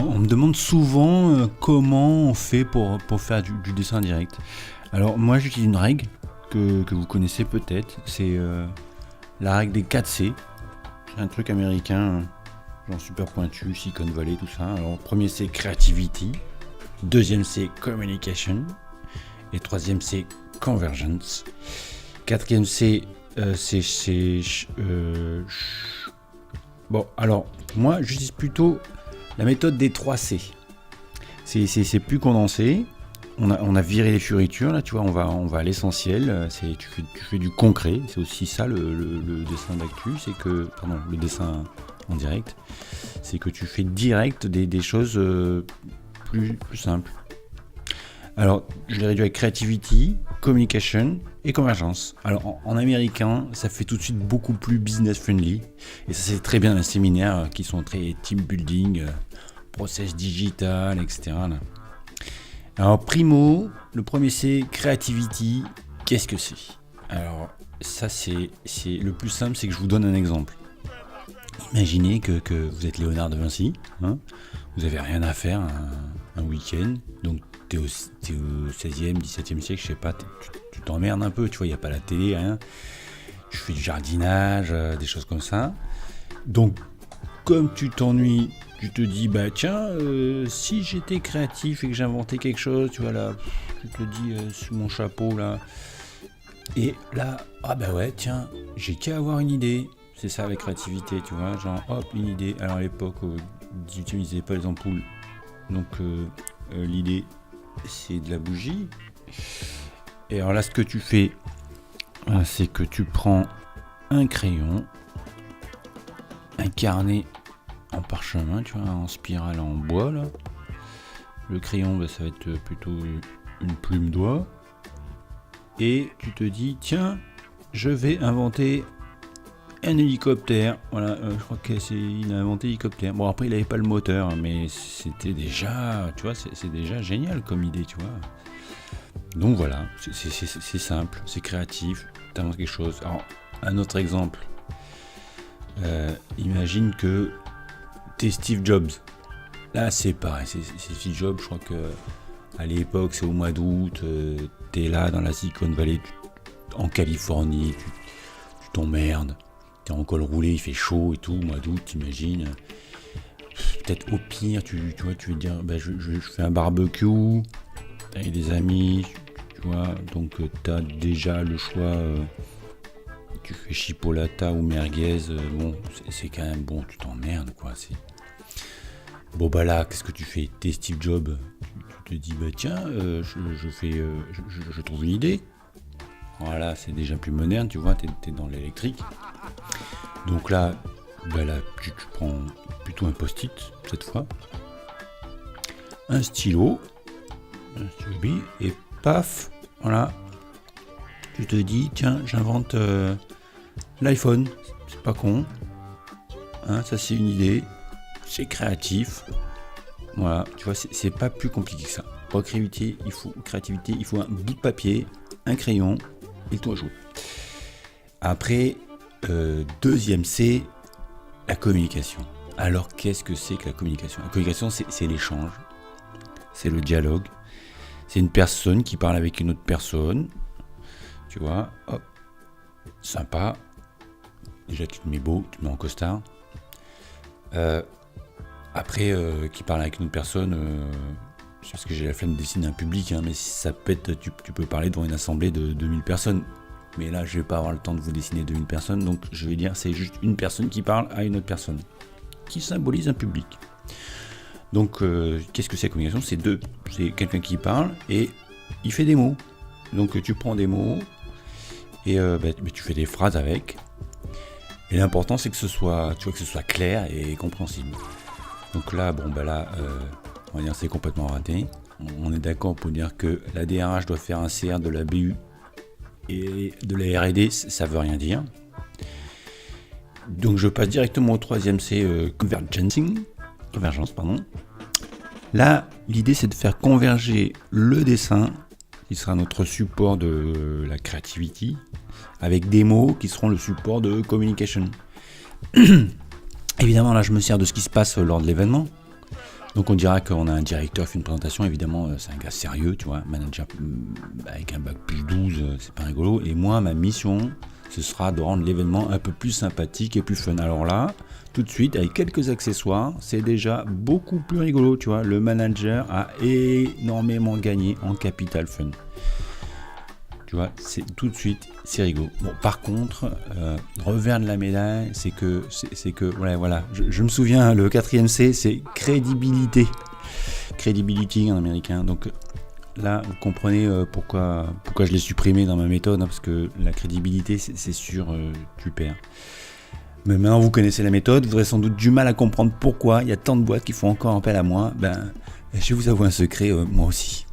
On me demande souvent comment on fait pour faire du dessin direct. Alors moi j'utilise une règle que vous connaissez peut-être, c'est la règle des 4 C. C'est un truc américain, genre super pointu, Silicon Valley, tout ça. Alors premier c'est creativity, deuxième c'est communication, et troisième c'est convergence. Quatrième bon alors moi j'utilise plutôt la méthode des 3 C. C'est plus condensé. On a viré les fioritures, là, tu vois, on va à l'essentiel. Tu fais du concret. C'est aussi ça le dessin d'actu. Le dessin en direct. C'est que tu fais direct des choses plus simples. Alors, je l'ai réduit avec creativity, communication et convergence. Alors, en américain, ça fait tout de suite beaucoup plus business friendly. Et ça, c'est très bien dans les séminaires qui sont très team building, process digital, etc. Là. Alors, primo, le premier c'est creativity. Qu'est-ce que c'est ? Alors, ça, c'est le plus simple, c'est que je vous donne un exemple. Imaginez que vous êtes Léonard de Vinci, hein, vous n'avez rien à faire un week-end, donc t'es au 16e, 17e siècle, je sais pas, tu t'emmerdes un peu, tu vois, il n'y a pas la télé, rien. Tu fais du jardinage, des choses comme ça. Donc, comme tu t'ennuies, tu te dis, bah tiens, si j'étais créatif et que j'inventais quelque chose, tu vois là, tu te dis sous mon chapeau là, et là, ah bah ouais, tiens, j'ai qu'à avoir une idée. C'est ça la créativité, tu vois, genre hop, une idée. Alors à l'époque, au 18e, ils n'avaient pas les ampoules, donc l'idée, c'est de la bougie. Et alors là, ce que tu fais, c'est que tu prends un crayon, un carnet en parchemin, tu vois, en spirale en bois là. Le crayon, bah, ça va être plutôt une plume d'oie. Et tu te dis, tiens, je vais inventer un hélicoptère. Voilà, je crois qu'il a inventé l'hélicoptère. Bon, après, il n'avait pas le moteur, mais c'était déjà, tu vois, c'est déjà génial comme idée, tu vois. Donc voilà, c'est simple, c'est créatif, tu inventes quelque chose. Alors, un autre exemple. Imagine que t'es Steve Jobs. Là, c'est pareil, c'est Steve Jobs, je crois que à l'époque, c'est au mois d'août, t'es là dans la Silicon Valley, en Californie, tu t'emmerdes. T'es en col roulé, il fait chaud et tout, mois d'août, t'imagines. Peut-être au pire, tu vois, tu veux dire, bah, je fais un barbecue avec des amis, tu vois, donc t'as déjà le choix, tu fais chipolata ou merguez, bon, c'est quand même bon, tu t'emmerdes, quoi. Bon, bah là, qu'est-ce que tu fais ? T'es Steve Jobs, tu te dis, bah tiens, je trouve une idée. Voilà, c'est déjà plus moderne, tu vois, t'es dans l'électrique. Donc là, tu prends plutôt un post-it, cette fois. Un stylo, et paf, voilà. Tu te dis, tiens, j'invente l'iPhone. C'est pas con. Hein, ça, c'est une idée. C'est créatif. Voilà, tu vois, c'est pas plus compliqué que ça. Pour créativité, il faut un bout de papier, un crayon et le tout à jouer. Après, deuxième C, la communication. Alors, qu'est-ce que c'est que la communication ? La communication, c'est l'échange, c'est le dialogue. C'est une personne qui parle avec une autre personne. Tu vois, hop, sympa. Déjà, tu te mets beau, tu te mets en costard. Après, qui parle avec une autre personne, c'est parce que j'ai la flemme de dessiner un public, hein, mais si ça pète, tu peux parler devant une assemblée de 2000 personnes. Mais là, je vais pas avoir le temps de vous dessiner 2000 personnes, donc je vais dire c'est juste une personne qui parle à une autre personne, qui symbolise un public. Donc, qu'est-ce que c'est la communication ? C'est quelqu'un qui parle et il fait des mots. Donc, tu prends des mots et tu fais des phrases avec. Et l'important, c'est que ce soit clair et compréhensible. Donc là, on va dire c'est complètement raté. On est d'accord pour dire que la DRH doit faire un CR de la BU et de la R&D, ça veut rien dire. Donc je passe directement au troisième, c'est convergence. Là, l'idée c'est de faire converger le dessin, qui sera notre support de la creativity, avec des mots qui seront le support de communication. Évidemment, là je me sers de ce qui se passe lors de l'événement. Donc on dira qu'on a un directeur qui fait une présentation, évidemment c'est un gars sérieux, tu vois, manager avec un bac plus 12, c'est pas rigolo. Et moi, ma mission, ce sera de rendre l'événement un peu plus sympathique et plus fun. Alors là, tout de suite, avec quelques accessoires, c'est déjà beaucoup plus rigolo, tu vois. Le manager a énormément gagné en capital fun. Tu vois, c'est tout de suite, c'est rigolo. Bon, par contre, revers de la médaille, c'est que voilà, je me souviens, le 4e C, c'est crédibilité. Credibility en américain. Donc là, vous comprenez pourquoi je l'ai supprimé dans ma méthode, hein, parce que la crédibilité, c'est sûr, tu perds. Mais maintenant, vous connaissez la méthode, vous aurez sans doute du mal à comprendre pourquoi il y a tant de boîtes qui font encore appel à moi. Ben, je vais vous avouer un secret, moi aussi.